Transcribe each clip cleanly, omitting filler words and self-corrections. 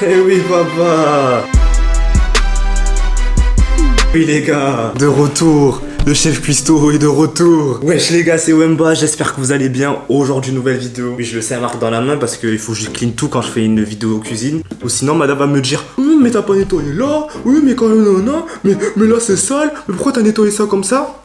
Eh oui papa. Oui les gars, de retour. Le chef cuistot est de retour. Wesh les gars, c'est Wemba, j'espère que vous allez bien. Aujourd'hui nouvelle vidéo. Oui, je le sais, marque dans la main parce qu'il faut que je clean tout quand je fais une vidéo cuisine. Ou sinon madame va me dire oui mais t'as pas nettoyé là. Oui mais quand non, mais là c'est sale. Mais pourquoi t'as nettoyé ça comme ça?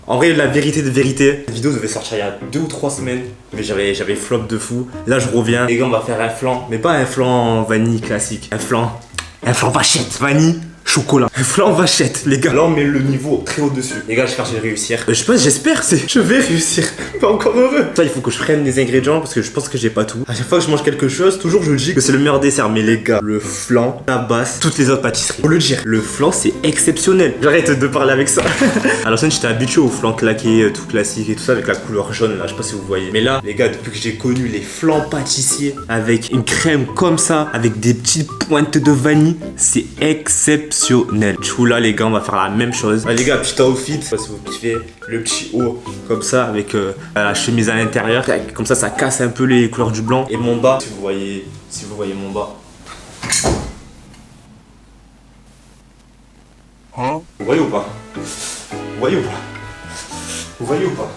En vrai, la vérité de vérité, cette vidéo devait sortir il y a 2 ou 3 semaines, mais j'avais flop de fou. Là, je reviens. Les gars, on va faire un flan, mais pas un flan vanille classique. Un flan vachette. Vanille, chocolat. Un flan vachette, les gars. Là, on met le niveau très haut-dessus. Les gars, j'espère que je vais réussir. Je sais pas, j'espère, je vais réussir. Pas encore heureux. Ça, il faut que je prenne les ingrédients parce que je pense que j'ai pas tout. À chaque fois que je mange quelque chose, toujours je dis que c'est le meilleur dessert. Mais les gars, le flan tabasse toutes les autres pâtisseries. Faut le dire, le flan, c'est exceptionnel. J'arrête de parler avec ça. À l'ancienne, j'étais habitué au flan claqué, tout classique et tout ça avec la couleur jaune là. Je sais pas si vous voyez. Mais là, les gars, depuis que j'ai connu les flans pâtissiers avec une crème comme ça, avec des petites pointes de vanille, c'est exceptionnel. Du coup, là, les gars, on va faire la même chose. Ah, les gars, petit outfit. Je sais pas si vous kiffez le petit haut comme ça avec la chemise à l'intérieur. Comme ça casse un peu les couleurs du blanc. Et mon bas, si vous voyez mon bas. Hein? Vous voyez ou pas? Vous voyez ou pas? Vous voyez ou pas?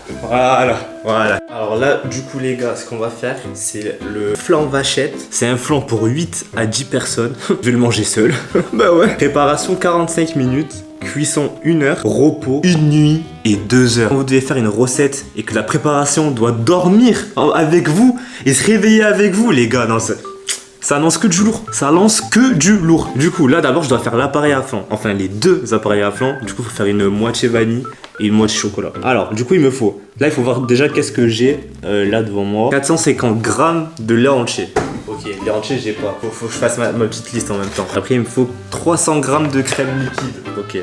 Voilà. Alors là, du coup, les gars, ce qu'on va faire, c'est le flan vachette. C'est un flan pour 8 à 10 personnes. Je vais le manger seul. Bah ouais. Préparation 45 minutes. Cuisson 1 heure. Repos 1 nuit et 2 heures. Quand vous devez faire une recette et que la préparation doit dormir avec vous et se réveiller avec vous, les gars, non, ça lance que du lourd. Ça lance que du lourd. Du coup, là, d'abord, je dois faire l'appareil à flan. Enfin, les 2 appareils à flan. Du coup, il faut faire une moitié vanille et une moitié chocolat. Alors, du coup, il me faut... Là, il faut voir déjà qu'est-ce que j'ai là devant moi. 450 grammes de lait entier. Ok, lait entier, j'ai pas. Faut que je fasse ma petite liste en même temps. Après, il me faut 300 grammes de crème liquide. Ok.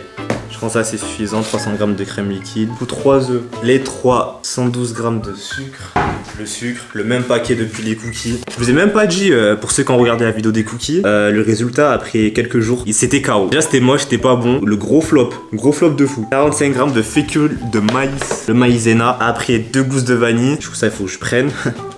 Je pense que ça c'est suffisant, 300 grammes de crème liquide. Du coup, 3 œufs. Les 3, 112 grammes de sucre. Le sucre, le même paquet depuis les cookies. Je vous ai même pas dit, pour ceux qui ont regardé la vidéo des cookies, le résultat après quelques jours, c'était KO. Déjà c'était moche, c'était pas bon. Le gros flop de fou. 45 grammes de fécule de maïs, le maïzena. Après 2 gousses de vanille. Du coup ça il faut que je prenne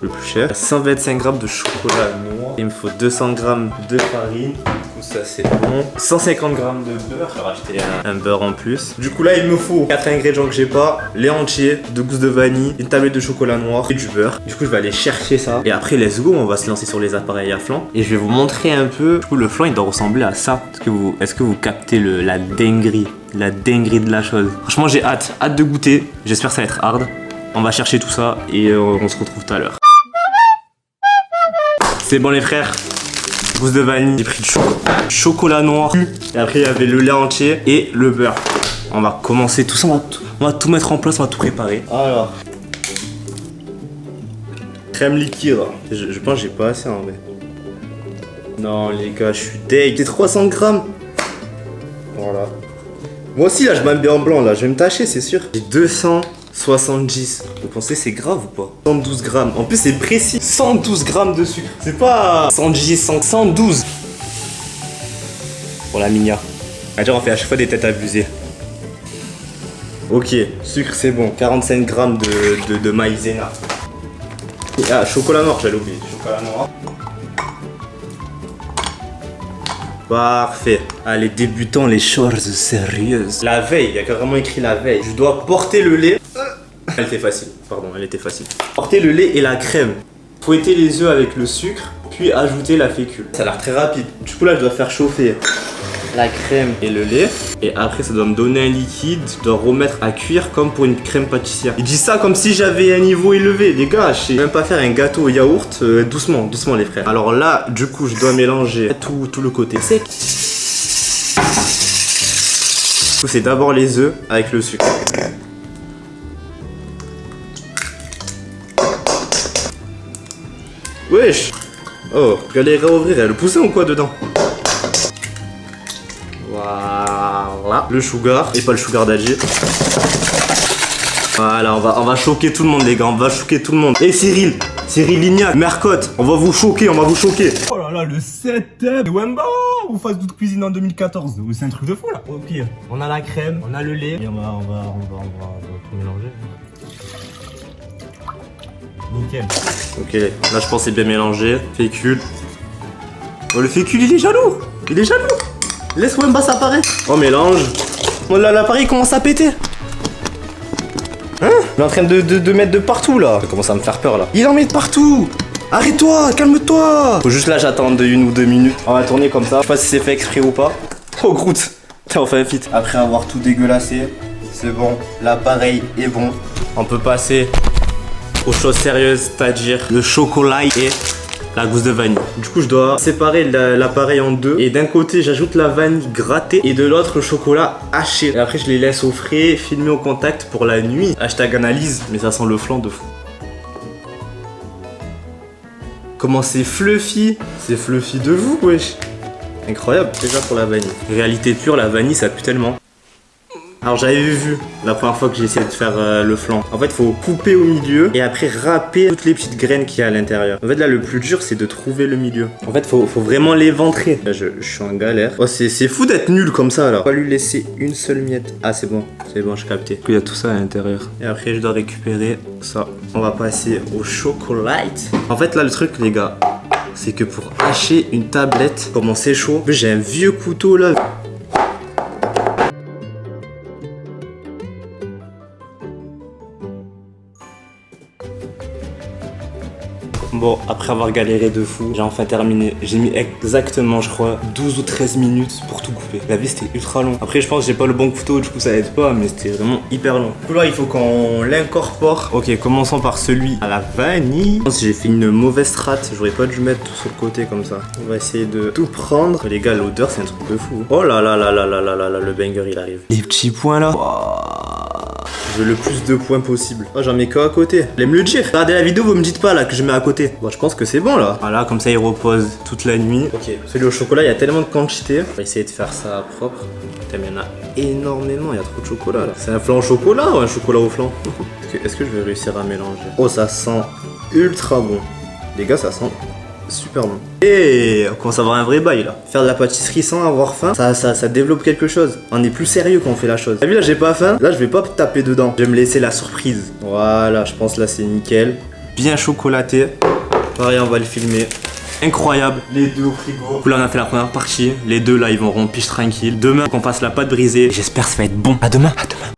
le plus cher. 125 grammes de chocolat noir. Il me faut 200 grammes de farine. Du coup ça c'est bon. 150 grammes de beurre. Je vais rajouter un beurre en plus. Du coup là il me faut 4 ingrédients que j'ai pas. Lait entier, 2 gousses de vanille, une tablette de chocolat noir et du beurre. Du coup je vais aller chercher ça. Et après let's go, on va se lancer sur les appareils à flan. Et je vais vous montrer un peu. Du coup le flan il doit ressembler à ça. Est-ce que vous captez la dinguerie? La dinguerie de la chose. Franchement j'ai hâte de goûter. J'espère que ça va être hard. On va chercher tout ça et on se retrouve tout à l'heure. C'est bon les frères. Gousse de vanille, j'ai pris du chocolat noir. Et après il y avait le lait entier et le beurre. On va commencer tout ça, on va tout mettre en place, on va tout préparer. Alors, crème liquide. Je pense que j'ai pas assez en vrai. Non les gars, je suis deg. C'est 300 grammes. Voilà. Moi aussi là, je m'habille en blanc là, je vais me tâcher, c'est sûr. J'ai 270. Vous pensez c'est grave ou pas? 112 grammes. En plus c'est précis. 112 grammes de sucre. C'est pas 110, 112. Pour la minia. Déjà on fait à chaque fois des têtes abusées. Ok, sucre c'est bon. 45 grammes de maïzena. Ah, chocolat noir, j'allais oublier. Chocolat noir. Parfait. Allez, débutons les choses sérieuses. La veille, il y a carrément écrit la veille. Je dois porter le lait. Elle était facile, pardon, elle était facile. Porter le lait et la crème. Fouetter les œufs avec le sucre, puis ajouter la fécule. Ça a l'air très rapide. Du coup là, je dois faire chauffer la crème et le lait. Et après, ça doit me donner un liquide. Je dois remettre à cuire comme pour une crème pâtissière. Il dit ça comme si j'avais un niveau élevé. Les gars, je sais même pas faire un gâteau au yaourt. Doucement, doucement les frères. Alors là, du coup, je dois mélanger tout le côté sec. Du coup, c'est d'abord les œufs avec le sucre. Wesh. Oh, regardez, réouvrir, il y a le poussin ou quoi dedans? Voilà. Le sugar, et pas le sugar daddy. Voilà, on va choquer tout le monde les gars, on va choquer tout le monde. Et Cyril Lignac, Mercotte, on va vous choquer, Oh là là, le setup de Wemba ou Fast Food Cuisine en 2014, c'est un truc de fou là. Ok, on a la crème, on a le lait, et on va tout mélanger. Nickel. Ok, là je pense que c'est bien mélangé. Fécule. Oh, le fécule, il est jaloux. Il est jaloux. Laisse Wemba s'apparaître. Oh, mélange. Oh là, l'appareil commence à péter. Hein? Il est en train de mettre de partout, là. Ça commence à me faire peur, là. Il en met de partout. Arrête-toi, calme-toi. Faut juste là, j'attends 1 ou 2 minutes. On va tourner comme ça. Je sais pas si c'est fait exprès ou pas. Oh, Groot. Tiens, on fait vite. Après avoir tout dégueulassé, c'est bon. L'appareil est bon. On peut passer aux choses sérieuses, c'est-à-dire le chocolat et la gousse de vanille. Du coup, je dois séparer l'appareil en deux. Et d'un côté, j'ajoute la vanille grattée et de l'autre, le chocolat haché. Et après, je les laisse au frais, filmer au contact pour la nuit. Hashtag analyse, mais ça sent le flan de fou. Comment c'est fluffy? C'est fluffy de vous, wesh. Incroyable, déjà pour la vanille. Réalité pure, la vanille, ça pue tellement. Alors j'avais vu la première fois que j'ai essayé de faire le flan. En fait, il faut couper au milieu et après râper toutes les petites graines qu'il y a à l'intérieur. En fait, là, le plus dur, c'est de trouver le milieu. En fait, faut vraiment l'éventrer. Là, je suis en galère. Oh, c'est fou d'être nul comme ça, là. On va lui laisser une seule miette. Ah, c'est bon, j'ai capté. Du coup, il y a tout ça à l'intérieur. Et après, je dois récupérer ça. On va passer au chocolat. En fait, là, le truc, les gars, c'est que pour hacher une tablette, comment c'est chaud. J'ai un vieux couteau, là. Bon, après avoir galéré de fou, j'ai enfin terminé. J'ai mis exactement, je crois, 12 ou 13 minutes pour tout couper. La vie, c'était ultra long. Après, je pense que j'ai pas le bon couteau, du coup, ça aide pas, mais c'était vraiment hyper long. Du coup, là, il faut qu'on l'incorpore. Ok, commençons par celui à la vanille. Je pense que j'ai fait une mauvaise strat. J'aurais pas dû mettre tout sur le côté comme ça. On va essayer de tout prendre. Les gars, l'odeur, c'est un truc de fou. Oh là là là là là là là là, le banger, il arrive. Les petits points là. Je veux le plus de points possible. Oh, j'en mets qu'à côté. Allez me le dire. Regardez la vidéo, vous me dites pas là que je mets à côté. Bon, je pense que c'est bon là. Voilà, comme ça il repose toute la nuit. Ok, celui au chocolat, il y a tellement de quantité. On va essayer de faire ça propre. Putain, mais il y en a énormément. Il y a trop de chocolat là. C'est un flan au chocolat ou un chocolat au flan? Est-ce que je vais réussir à mélanger? Oh, ça sent ultra bon. Les gars, ça sent super bon. Et on commence à avoir un vrai bail là. Faire de la pâtisserie sans avoir faim, ça développe quelque chose. On est plus sérieux quand on fait la chose. T'as vu là, j'ai pas faim. Là, je vais pas taper dedans. Je vais me laisser la surprise. Voilà, je pense là c'est nickel. Bien chocolaté. Pareil, on va le filmer. Incroyable. Les deux au frigo. Du coup là, on a fait la première partie. Les deux là, ils vont rompiche tranquille. Demain, qu'on fasse la pâte brisée. J'espère que ça va être bon. À demain. À demain.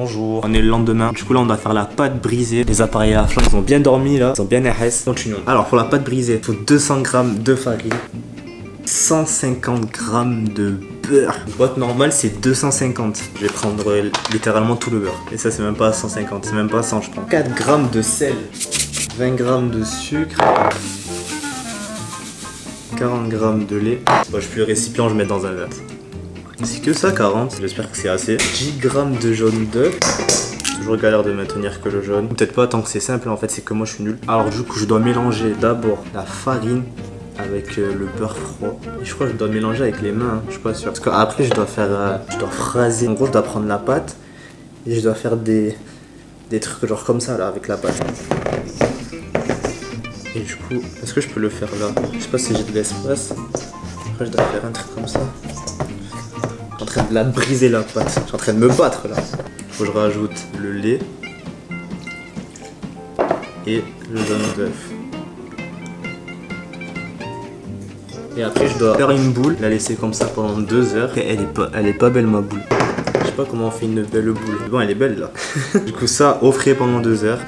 Bonjour, on est le lendemain. Du coup là on doit faire la pâte brisée. Les appareils à flan ils ont bien dormi là. Ils ont bien RS. Continuons. Alors pour la pâte brisée, il faut 200 g de farine, 150 g de beurre. Une boîte normale c'est 250. Je vais prendre littéralement tout le beurre. Et ça c'est même pas 150, c'est même pas 100 je prends. 4 g de sel, 20 g de sucre, 40 g de lait. Bon, je plie le récipient, je mets dans un verre. C'est que ça 40, j'espère que c'est assez. 10 g de jaune d'œuf. Toujours galère de maintenir que le jaune. Peut-être pas tant que c'est simple en fait, c'est que moi je suis nul. Alors du coup je dois mélanger d'abord la farine avec le beurre froid. Et je crois que je dois mélanger avec les mains, hein. Je suis pas sûr. Parce qu'après je dois phraser. En gros je dois prendre la pâte et je dois faire des trucs genre comme ça là avec la pâte. Et du coup, est-ce que je peux le faire là? Je sais pas si j'ai de l'espace. Après je dois faire un truc comme ça. Je suis en train de la briser la pâte. Je suis en train de me battre là. Faut que je rajoute le lait et le jaune d'œuf. Et après je dois faire une boule, la laisser comme ça pendant 2 heures. Et elle est pas belle ma boule. Je sais pas comment on fait une belle boule. Bon, elle est belle là. Du coup ça au frais pendant 2 heures.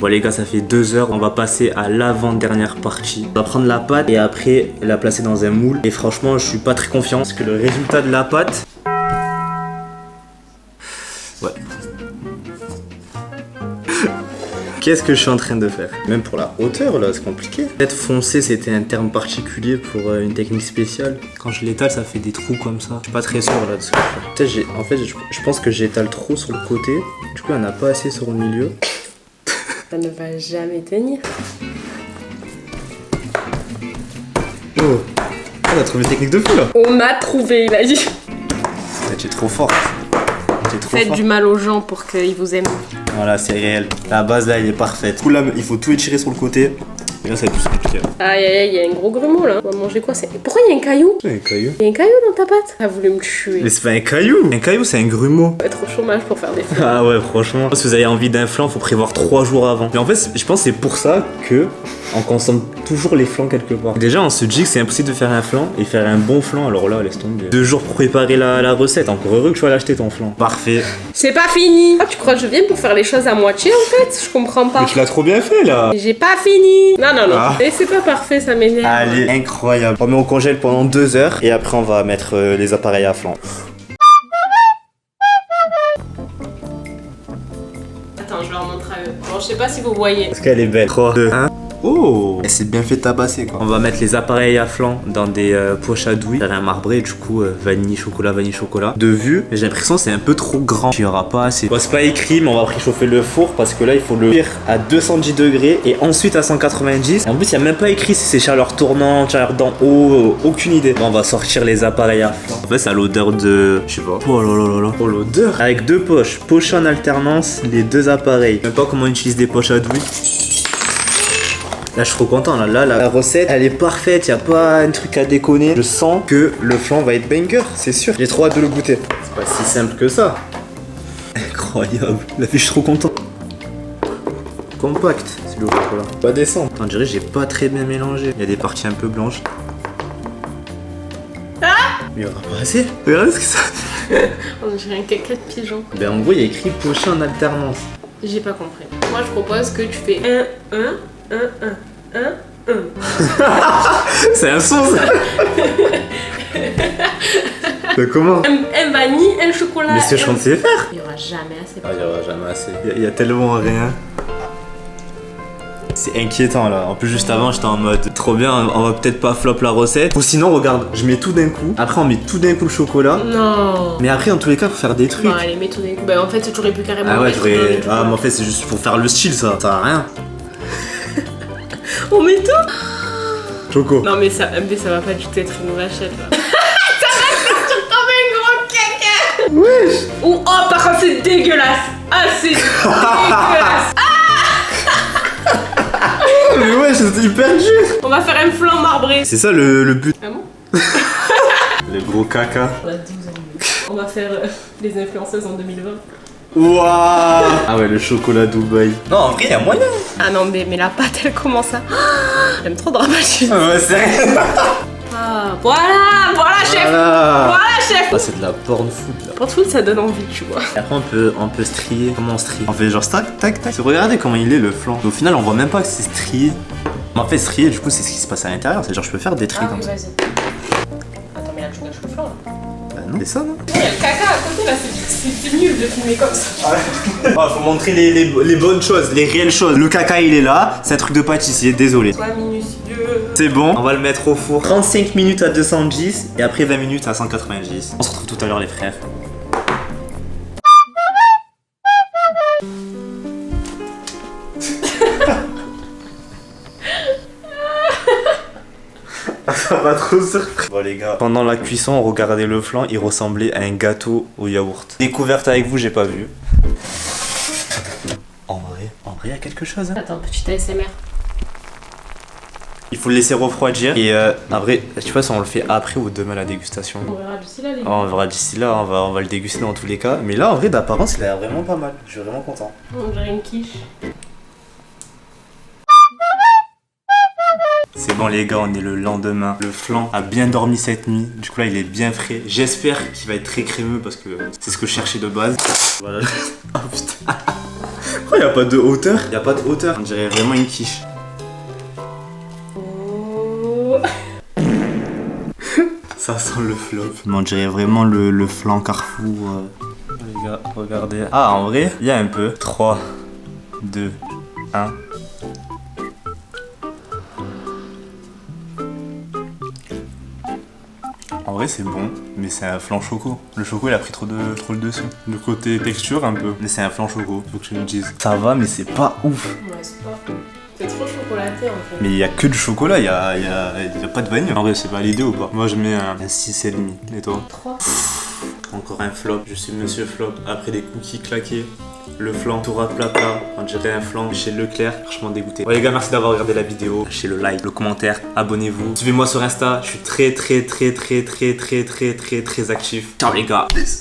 Bon les gars, ça fait 2 heures, on va passer à l'avant-dernière partie. On va prendre la pâte et après la placer dans un moule. Et franchement, je suis pas très confiant parce que le résultat de la pâte... Ouais. Qu'est-ce que je suis en train de faire? Même pour la hauteur là, c'est compliqué. Peut-être foncer, c'était un terme particulier pour une technique spéciale. Quand je l'étale, ça fait des trous comme ça. Je suis pas très sûr là de ce que je fais. En fait, je pense que j'étale trop sur le côté. Du coup, il n'y en a pas assez sur le milieu. Ça ne va jamais tenir. Oh, on a trouvé une technique de fou là. On a trouvé, il a dit. Tu es trop forte. Faites du mal aux gens pour qu'ils vous aiment. Voilà, c'est réel. La base là, elle est parfaite. Du coup là, il faut tout étirer sur le côté. Et là, ça va être plus compliqué. Aïe aïe aïe, il y a un gros grumeau là. On va manger quoi? Pourquoi il y a un caillou? C'est un caillou. Il y a un caillou dans ta pâte? T'as voulu me tuer. Mais c'est pas un caillou. Un caillou, c'est un grumeau. Faut être au chômage pour faire des flammes. Ah ouais, franchement. Si vous avez envie d'un flan, faut prévoir 3 jours avant. Mais en fait, je pense que c'est pour ça que on consomme toujours les flans quelque part. Déjà, on se dit que c'est impossible de faire un flan et faire un bon flan. Alors là, laisse tomber. 2 jours pour préparer la recette. Encore heureux que tu vas l'acheter ton flan. Parfait. C'est pas fini. Ah, tu crois que je viens pour faire les choses à moitié en fait? Je comprends pas. Mais tu l'as trop bien fait là. J'ai pas fini. Non, non, non. Ah. Et c'est pas parfait, ça m'énerve. Allez, incroyable. On met au congèle pendant 2 heures et après on va mettre les appareils à flan. Attends, je leur montre à eux. Bon, je sais pas si vous voyez. Parce qu'elle est belle. 3, 2, 1. Oh, elle s'est bien fait tabasser quoi. On va mettre les appareils à flan dans des poches à douille. Faire un marbré, du coup vanille, chocolat. De vue, j'ai l'impression que c'est un peu trop grand. Il y aura pas assez. Bon, c'est pas écrit, mais on va préchauffer le four parce que là il faut le cuire à 210 degrés et ensuite à 190. Et en plus, il y a même pas écrit si c'est chaleur tournante, chaleur d'en haut, aucune idée. Bon, on va sortir les appareils à flan. En fait, ça a l'odeur de. Je sais pas. Oh là là là là. Oh, l'odeur. Avec 2 poches. Poche en alternance, les 2 appareils. Je sais même pas comment on utilise des poches à douille. Là, je suis trop content. Là, la recette, elle est parfaite. Y a pas un truc à déconner. Je sens que le flan va être banger, c'est sûr. J'ai trop hâte de le goûter. C'est pas si simple que ça. Incroyable. Là, je suis trop content. Compact, c'est le chocolat. Pas descendre. On dirait que j'ai pas très bien mélangé. Il y a des parties un peu blanches. Ah! Mais il y aura pas assez. Regardez ce que ça fait. On dirait un caca de pigeon. Ben, en gros, il y a écrit poché en alternance. J'ai pas compris. Moi, je propose que tu fais 1. C'est un son ça. Mais comment? Un vanille, un chocolat. Mais c'est je sais faire. Il y aura jamais assez. Ah, il y aura jamais assez. Il y a tellement rien. C'est inquiétant là. En plus, juste avant, j'étais en mode trop bien, on va peut-être pas flop la recette. Ou sinon, regarde, je mets tout d'un coup. Après, on met tout d'un coup le chocolat. Non. Mais après, dans tous les cas, faut faire des trucs. Bon, allez, mets tout d'un coup. Bah, en fait, tu aurais pu carrément. Ah ouais, mettre j'aurais. dans le Ah, chocolat. mais en fait, c'est juste pour faire le style, ça. Ça sert à rien. On met tout. Choco. Non, mais ça va pas du tout être une vachette là. Ça va être comme un gros caca. Wesh. Ou oh, par contre, c'est dégueulasse. Ah, c'est dégueulasse. Mais ouais, c'est hyper dur. On va faire un flan marbré. C'est ça le but. Ah bon? Le gros caca. On a 12 ans. On va faire les influenceuses en 2020. Waouh. Ah ouais, le chocolat Dubaï. Non, en vrai, il y a moyen. Ah non, mais la pâte, elle commence à... J'aime trop dramatiser. Ouais, c'est vrai. Ah, voilà, chef. Voilà. Voilà, chef. Ah, c'est de la porn food là. Pour tout, ça donne envie, tu vois. Et après on peut strier. Comment on strie? On fait genre tac tac tac. Regardez comment il est le flan. Au final on voit même pas que c'est strié. Mais en fait strier du coup c'est ce qui se passe à l'intérieur. C'est genre je peux faire des tris comme ça. vas-y. Attends, mais là tu gâches le flan là. Bah non. C'est ça non? Il y a le caca à côté là, c'est nul de filmer comme ça. Ah, faut montrer les bonnes choses, les réelles choses. Le caca il est là, c'est un truc de pâtissier, désolé. Sois minutieux. C'est bon, on va le mettre au four. 35 minutes à 210 et après 20 minutes à 190. On se retrouve tout à l'heure les frères. Ça m'a trop surpris. Bon les gars, pendant la cuisson, regardez le flan, il ressemblait à un gâteau au yaourt. Découverte avec vous, j'ai pas vu. En vrai, il y a quelque chose. Hein. Attends, petit ASMR. Il faut le laisser refroidir et en vrai, tu vois, ça on le fait après ou demain la dégustation. On verra d'ici là, les Oh, gars. on verra d'ici là, on va le déguster dans tous les cas. Mais là, en vrai, d'apparence, il a l'air vraiment pas mal. Je suis vraiment content. On dirait une quiche. C'est bon les gars, on est le lendemain. Le flan a bien dormi cette nuit. Du coup là, il est bien frais. J'espère qu'il va être très crémeux parce que c'est ce que je cherchais de base. Voilà. Oh putain. Oh, y a pas de hauteur? Y a pas de hauteur. On dirait vraiment une quiche. Oh. Ça sent le flop. On dirait vraiment le flan Carrefour. Les gars, regardez. Ah, en vrai, il y a un peu. 3, 2, 1. En vrai c'est bon, mais c'est un flan choco. Le choco il a pris trop le dessus. Le côté texture un peu. Mais c'est un flan choco, faut que je le dise. Ça va mais c'est pas ouf. Ouais, c'est pas. C'est trop chocolaté en fait. Mais il y a que du chocolat, il y a pas de vanille. En vrai c'est pas l'idée ou pas? Moi je mets un 6,5. Et toi? 3. Encore un flop, je suis monsieur flop. Après des cookies claqués Le flan tout plat plat, on dirait un flan chez Leclerc, franchement dégoûté. Ouais les gars, merci d'avoir regardé la vidéo, lâchez le like, le commentaire, abonnez-vous. Suivez-moi sur Insta, je suis très actif. Ciao les gars. Peace.